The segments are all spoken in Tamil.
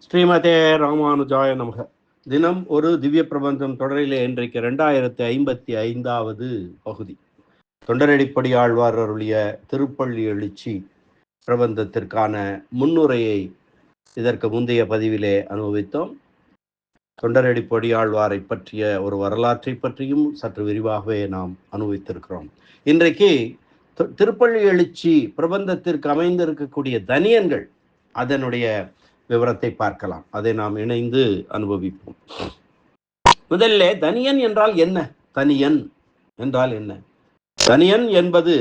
ஸ்ரீமதே ராமானுஜாய நமக. தினம் ஒரு திவ்ய பிரபந்தம் தொடரிலே இன்றைக்கு 2055வது பகுதி. தொண்டரடிப்படி ஆழ்வார் அருளிய திருப்பள்ளி எழுச்சி பிரபந்தத்திற்கான முன்னுரையை இதற்கு முந்தைய பதிவிலே அனுபவித்தோம். தொண்டரடிப்படி ஆழ்வாரை பற்றிய ஒரு வரலாற்றை பற்றியும் சற்று விரிவாகவே நாம் அனுபவித்திருக்கிறோம். இன்றைக்கு திருப்பள்ளி எழுச்சி பிரபந்தத்திற்கு அமைந்திருக்கக்கூடிய தனியன்கள், அதனுடைய விவரத்தை பார்க்கலாம். அதை நாம் இணைந்து அனுபவிப்போம். முதல்ல தனியன் என்றால் என்ன? தனியன் என்றால் என்ன? தனியன் என்பது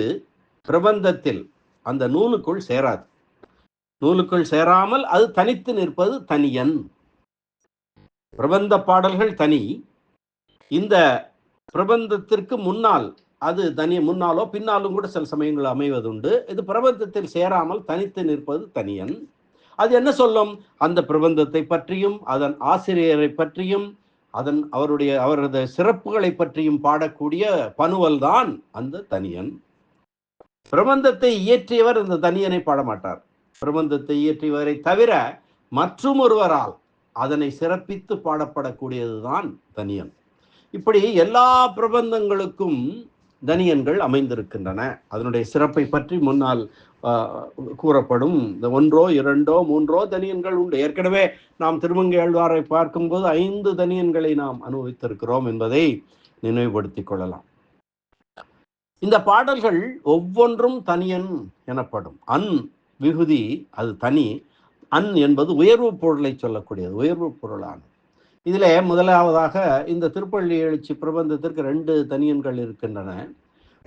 பிரபந்தத்தில் அந்த நூலுக்குள் சேராது. நூலுக்குள் சேராமல் அது தனித்து நிற்பது தனியன். பிரபந்த பாடல்கள் தனி. இந்த பிரபந்தத்திற்கு முன்னால் அது முன்னாலோ பின்னாலும் கூட சில சமயங்கள் அமைவதுண்டு. இது பிரபந்தத்தில் சேராமல் தனித்து நிற்பது தனியன். அது என்ன சொல்லும்? அந்த பிரபந்தத்தை பற்றியும் அதன் ஆசிரியரை பற்றியும் அவரது சிறப்புகளை பற்றியும் பாடக்கூடிய பனுவல் தான் அந்த தனியன். பிரபந்தத்தை இயற்றியவர் இந்த தனியனை பாடமாட்டார். பிரபந்தத்தை இயற்றியவரை தவிர மற்றும் ஒருவரால் அதனை சிறப்பித்து பாடப்படக்கூடியதுதான் தனியன். இப்படி எல்லா பிரபந்தங்களுக்கும் தனியன்கள் அமைந்திருக்கின்றன. அதனுடைய சிறப்பை பற்றி முன்னால் கூறப்படும். இந்த 1, 2, 3 தனியன்கள் உண்டு. ஏற்கனவே நாம் திருமங்கை ஆழ்வாரை பார்க்கும்போது 5 தனியன்களை நாம் அனுபவித்திருக்கிறோம் என்பதை நினைவுபடுத்திக் கொள்ளலாம். இந்த பாடல்கள் ஒவ்வொன்றும் தனியன் எனப்படும். அன் விகுதி அது தனி. அன் என்பது உயர்வு பொருளை சொல்லக்கூடியது, உயர்வு பொருளானது. இதிலே முதலாவதாக இந்த திருப்பள்ளி எழுச்சி பிரபந்தத்திற்கு 2 தனியன்கள் இருக்கின்றன.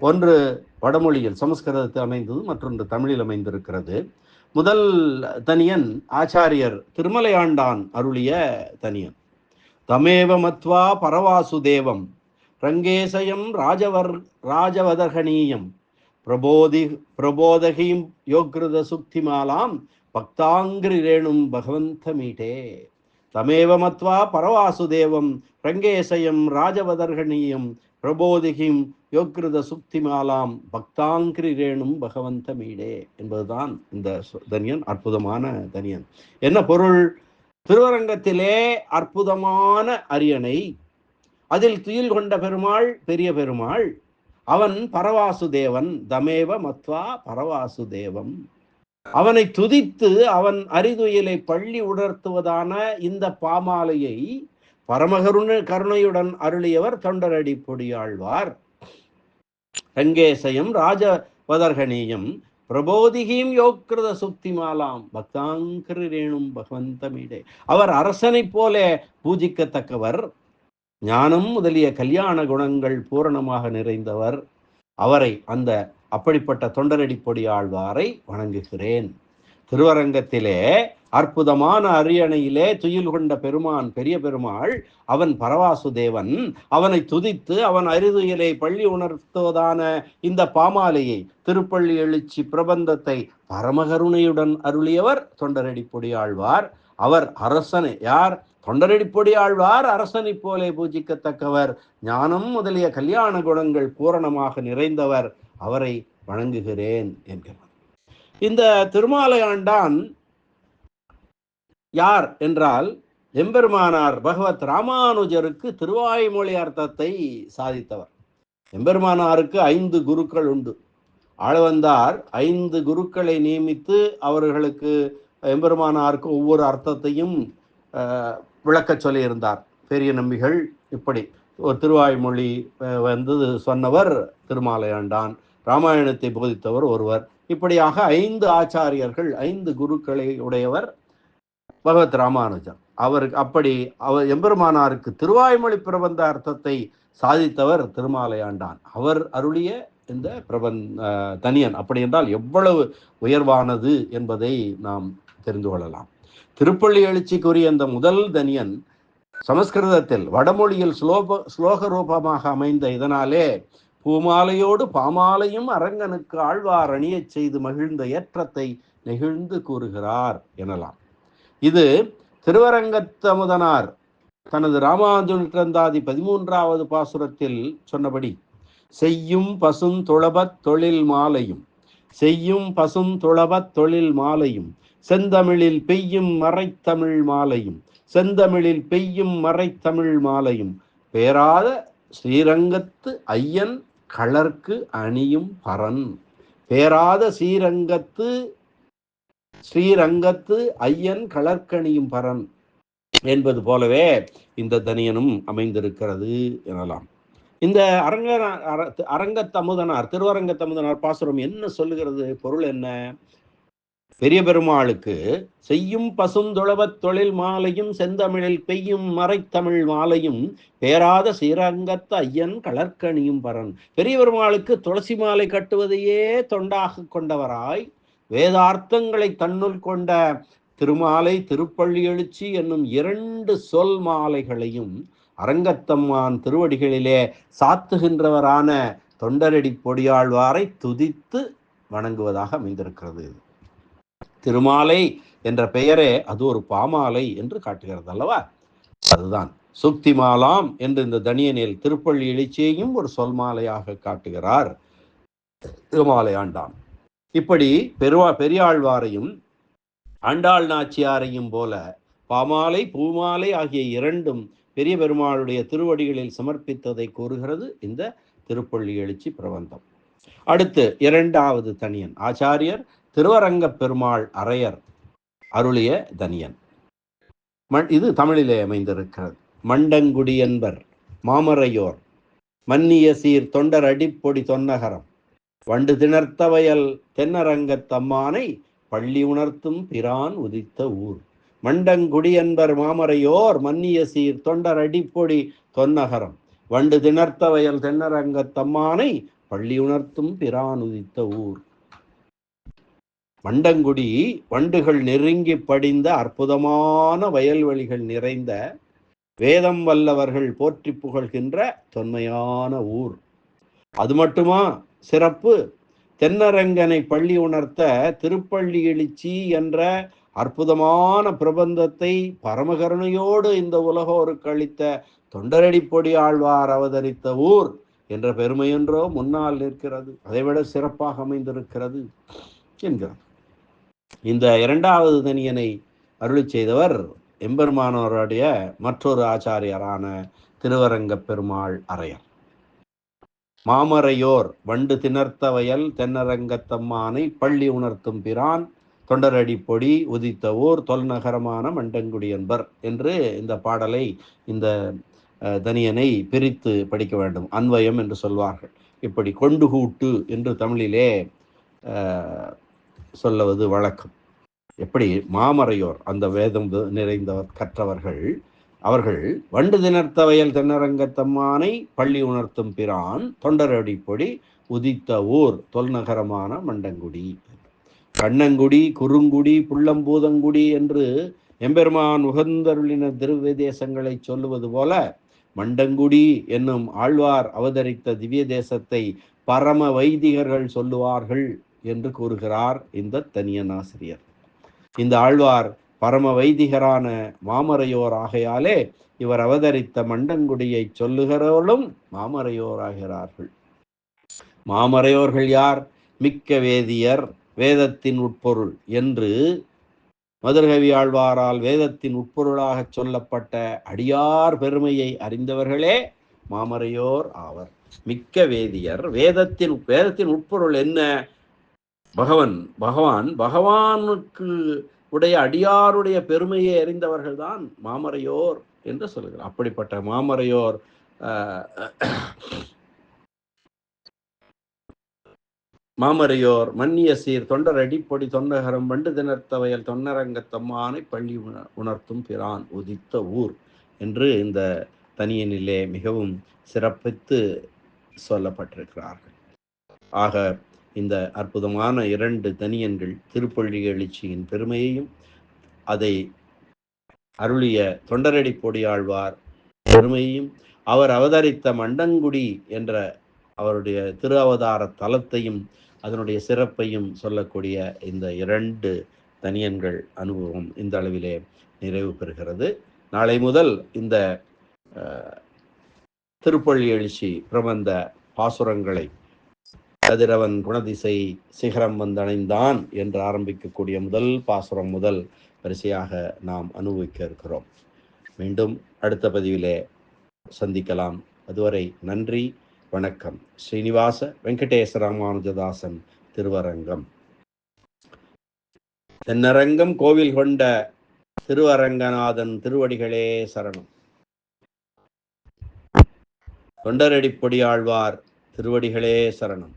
ஒன்று வடமொழியில் சமஸ்கிருதத்தில் அமைந்தது, மற்றொன்று தமிழில் அமைந்திருக்கிறது. முதல் தனியன் ஆச்சாரியர் திருமலையாண்டான் அருளிய தனியன். தமேவ மத்வா பரவாசுதேவம் ரங்கேசயம் ராஜவதர்கணீயம் பிரபோதகியும் யோகிருத சுக்திமாலாம் பக்தாங்கிரி ரேணும் பகவந்த மீட்டே. தமேவ மத்வா பரவாசுதேவம் ரங்கேசயம் ராஜவதர்கணீயம் பிரபோதிகிம் யோகிருத சுக்திமாலாம் பக்தாங்கிரி ரேணும் பகவந்த மீடே என்பதுதான் இந்த தனியன். அற்புதமான தனியன். என்ன பொருள்? திருவரங்கத்திலே அற்புதமான அரியணை, அதில் துயில் கொண்ட பெருமாள் பெரிய பெருமாள், அவன் பரவாசுதேவன். தமேவ மத்வா பரவாசுதேவம். அவனை துதித்து அவன் அரிதுயிலை பள்ளி உணர்த்துவதான இந்த பாமாலையை கருணையுடன் அருளியவர் தொண்டரடிப்பொடி ஆழ்வார். ரங்கேசயம் ராஜவதர்கணீயம் பிரபோதிகியும் யோகிருத சுக்திமாலாம் பக்தாங்கிரி ரேணும் பகவந்தமீடே. அவர் அரசனை போல பூஜிக்கத்தக்கவர், ஞானம் முதலிய கல்யாண குணங்கள் பூரணமாக நிறைந்தவர். அவரை அப்படிப்பட்ட தொண்டரடிப்பொடி ஆழ்வாரை வணங்குகிறேன். திருவரங்கத்திலே அற்புதமான அரியணையிலே துயில் கொண்ட பெருமான் பெரிய பெருமாள், அவன் பரவாசுதேவன். அவனை துதித்து அவன் அரிதுயிலை பள்ளி உணர்த்துவதான இந்த பாமாலையை, திருப்பள்ளி எழுச்சி பிரபந்தத்தை பரமகருணையுடன் அருளியவர் தொண்டரடிப்பொடி ஆழ்வார். அவர் அரசனை, யார்? தொண்டரடிப்பொடி ஆழ்வார் அரசனை போலே பூஜிக்கத்தக்கவர், ஞானம் முதலிய கல்யாண குணங்கள் பூரணமாக நிறைந்தவர். அவரை வணங்குகிறேன் என்கிறார். இந்த திருமாலையாண்டான் யார் என்றால், எம்பெருமானார் பகவத் ராமானுஜருக்கு திருவாய்மொழி அர்த்தத்தை சாதித்தவர். எம்பெருமானாருக்கு 5 குருக்கள் உண்டு. ஆளவந்தார் 5 குருக்களை நியமித்து அவர்களுக்கு எம்பெருமானாருக்கு ஒவ்வொரு அர்த்தத்தையும் விளக்க சொல்லியிருந்தார். பெரிய நம்பிகள் இப்படி ஒரு திருவாய்மொழி சொன்னவர் திருமாலையாண்டான், ராமாயணத்தை போதித்தவர் ஒருவர். இப்படியாக 5 ஆச்சாரியர்கள், 5 குருக்களை உடையவர் பகவத் ராமானுஜர். அவர் எம்பெருமானாருக்கு திருவாய்மொழி பிரபந்த அர்த்தத்தை சாதித்தவர் திருமாலையாண்டான். அவர் அருளிய இந்த தனியன் அப்படி என்றால் எவ்வளவு உயர்வானது என்பதை நாம் தெரிந்து கொள்ளலாம். திருப்பள்ளி எழுச்சிக்குரிய இந்த முதல் தனியன் சமஸ்கிருதத்தில் வடமொழியில் ஸ்லோக ரூபமாக அமைந்த இதனாலே பூமாலையோடு பாமாலையும் அரங்கனுக்கு ஆழ்வார் அணியச் செய்து மகிழ்ந்த ஏற்றத்தை நெகிழ்ந்து கூறுகிறார் எனலாம். இது திருவரங்கத்தமுதனார் தனது ராமானுஜந்தாதி 13வது பாசுரத்தில் சொன்னபடி, செய்யும் பசும் துளபத் தொழில் மாலையும், செய்யும் பசும் துளபத் தொழில் மாலையும், செந்தமிழில் பெய்யும் மறைத்தமிழ் மாலையும் செந்தமிழில் பெய்யும் மறைத்தமிழ் மாலையும் பேராத ஸ்ரீரங்கத்து ஐயன் களர்க்கு அணியும் பரன். பேராத ஸ்ரீரங்கத்து ஐயன் களர்க்கணியும் பரன் என்பது போலவே இந்த தனியனும் அமைந்திருக்கிறது எனலாம். இந்த அரங்கத்தமுதனார் திருவரங்கத்தமுதனார் பாசுரம் என்ன சொல்லுகிறது? பொருள் என்ன? பெரிய பெருமாளுக்கு செய்யும் பசுந்துளவத் தொழில் மாலையும் செந்தமிழில் பெய்யும் மறைத்தமிழ் மாலையும் பேராத ஸ்ரீரங்கத்து ஐயன் களர்க்கணியும் பரன். பெரிய பெருமாளுக்கு துளசி மாலை கட்டுவதையே தொண்டாக கொண்டவராய் வேதார்த்தங்களை தன்னுள் கொண்ட திருமாலை திருப்பள்ளி எழுச்சி என்னும் 2 சொல் மாலைகளையும் அரங்கத்தம்மான் திருவடிகளிலே சாத்துகின்றவரான தொண்டரடி பொடியாழ்வாரை துதித்து வணங்குவதாக அமைந்திருக்கிறது. திருமாலை என்ற பெயரே அது ஒரு பாமாலை என்று காட்டுகிறது அல்லவா? அதுதான் சுக்தி மாலாம் என்று இந்த தனியனில் திருப்பள்ளி எழுச்சியையும் ஒரு சொல் மாலையாக காட்டுகிறார் திருமாலை ஆண்டான். இப்படி பெரியாழ்வாரையும் ஆண்டாள் நாச்சியாரையும் போல பாமாலை பூமாலை ஆகிய 2ம் பெரிய பெருமாளுடைய திருவடிகளில் சமர்ப்பித்ததை கூறுகிறது இந்த திருப்பள்ளி எழுச்சி பிரபந்தம். அடுத்து 2வது தனியன் ஆச்சாரியர் திருவரங்க பெருமாள் அரையர் அருளிய தனியன். இது தமிழிலே அமைந்திருக்கிறது. மண்டங்குடி என்பர் மாமரையோர் மன்னிய சீர் தொண்டர் அடிப்பொடி தொன்னகரம் வண்டு திணர்த்த வயல் தென்னரங்கத்தம்மானை பள்ளி உணர்த்தும் பிரான் உதித்த ஊர். மண்டங்குடி என்பர் மாமரையோர் மன்னிய சீர் தொண்டர் அடிப்பொடி தொன்னகரம் வண்டு திணர்த்த வயல் தென்னரங்கத்தம்மானை பள்ளி உணர்த்தும் பிரான் உதித்த ஊர். மண்டங்குடி வண்டுகள் நெருங்கி படிந்த அற்புதமான வயல்வெளிகள் நிறைந்த வேதம் வல்லவர்கள் போற்றி புகழ்கின்ற தொன்மையான ஊர். அது மட்டுமா சிறப்பு? தென்னரங்கனை பள்ளி உணர்த்த திருப்பள்ளி எழுச்சி என்ற அற்புதமான பிரபந்தத்தை பரமகருணையோடு இந்த உலகோருக்கு அளித்த தொண்டரடி பொடி ஆழ்வார் அவதரித்த ஊர் என்ற பெருமையொன்றோ முன்னால் நிற்கிறது. அதைவிட சிறப்பாக அமைந்திருக்கிறது என்கிறார். இந்த 2வது தனியனை அருளி செய்தவர் எம்பெருமானோருடைய மற்றொரு ஆச்சாரியரான திருவரங்க பெருமாள் அரையர். மாமரையோர் வண்டு திணர்த்த வயல் தென்னரங்கத்தம்மானை பள்ளி உணர்த்தும் பிரான் தொண்டரடி பொடி உதித்த ஊர் தொல்நகரமான மண்டங்குடி என்பர் என்று இந்த பாடலை இந்த தனியனை பிரித்து படிக்க வேண்டும். அன்வயம் என்று சொல்வார்கள். இப்படி கொண்டு கூட்டு என்று தமிழிலே சொல்லுவது வழக்கம். எப்படி மாமரையோர் அந்த வேதம் நிறைந்தவர் கற்றவர்கள் அவர்கள் வண்டு திணர்த்த வயல் தென்னரங்கத்தம்மானை பள்ளி உணர்த்தும் பிரான் தொண்டரடி பொடி உதித்த ஊர் தொல்நகரமான மண்டங்குடி. கண்ணங்குடி குறுங்குடி புள்ளம்பூதங்குடி என்று எம்பெருமான் உகந்தருளின திவ்ய தேசங்களை சொல்லுவது போல மண்டங்குடி என்னும் ஆழ்வார் அவதரித்த திவ்ய தேசத்தை பரம வைதிகர்கள் சொல்லுவார்கள் என்று கூறுகிறார் இந்த தனியன் ஆசிரியர். இந்த ஆழ்வார் பரம வைதிகரான மாமரையோர் ஆகையாலே இவர் அவதரித்த மண்டங்குடியை சொல்லுகிறவர்களும் மாமரையோர் ஆகிறார்கள். மாமரையோர்கள் யார்? மிக்க வேதியர், வேதத்தின் உட்பொருள் என்று மதுரகவி ஆழ்வாரால் வேதத்தின் உட்பொருளாக சொல்லப்பட்ட அடியார் பெருமையை அறிந்தவர்களே மாமரையோர் ஆவர். மிக்க வேதியர், வேதத்தின் உட்பொருள் என்ன? பகவானுக்கு உடைய அடியாருடைய பெருமையை அறிந்தவர்கள் தான் மாமரையோர் என்று சொல்லுகிறார். அப்படிப்பட்ட மாமரையோர் மன்னிய சீர் தொண்டர் அடிப்பொடி தொன்னகரம் வண்டு திணர்த்த வயல் தொன்னரங்கத்தம்மானை பள்ளி உணர்த்தும் பிரான் உதித்த ஊர் என்று இந்த தனியனிலே மிகவும் சிறப்பித்து சொல்லப்பட்டிருக்கிறார்கள். ஆக இந்த அற்புதமான 2 தனியன்கள் திருப்பள்ளி எழுச்சியின் பெருமையையும் அதை அருளிய தொண்டரடி பொடியாழ்வார் பெருமையையும் அவர் அவதரித்த மண்டங்குடி என்ற அவருடைய திரு அவதார தலத்தையும் அதனுடைய சிறப்பையும் சொல்லக்கூடிய இந்த 2 தனியன்கள் அனுபவம் இந்த அளவிலே நிறைவு பெறுகிறது. நாளை முதல் இந்த திருப்பள்ளி எழுச்சி பிரபந்த பாசுரங்களை கதிரவன் குணதிசை சிகரம் வந்தடைந்தான் என்று ஆரம்பிக்கக்கூடிய முதல் பாசுரம் முதல் வரிசையாக நாம் அனுபவிக்க இருக்கிறோம். மீண்டும் அடுத்த பதிவிலே சந்திக்கலாம். அதுவரை நன்றி, வணக்கம். ஸ்ரீனிவாச வெங்கடேச ராமானுஜதாசன் திருவரங்கம். தென்னரங்கம் கோவில் கொண்ட திருவரங்கநாதன் திருவடிகளே சரணம். தொண்டரடிப்பொடி ஆழ்வார் திருவடிகளே சரணம்.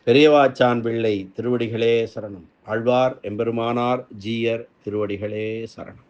பெரியவாச்சான் பிள்ளை திருவடிகளே சரணம். ஆழ்வார் எம்பெருமானார் ஜீயர் திருவடிகளே சரணம்.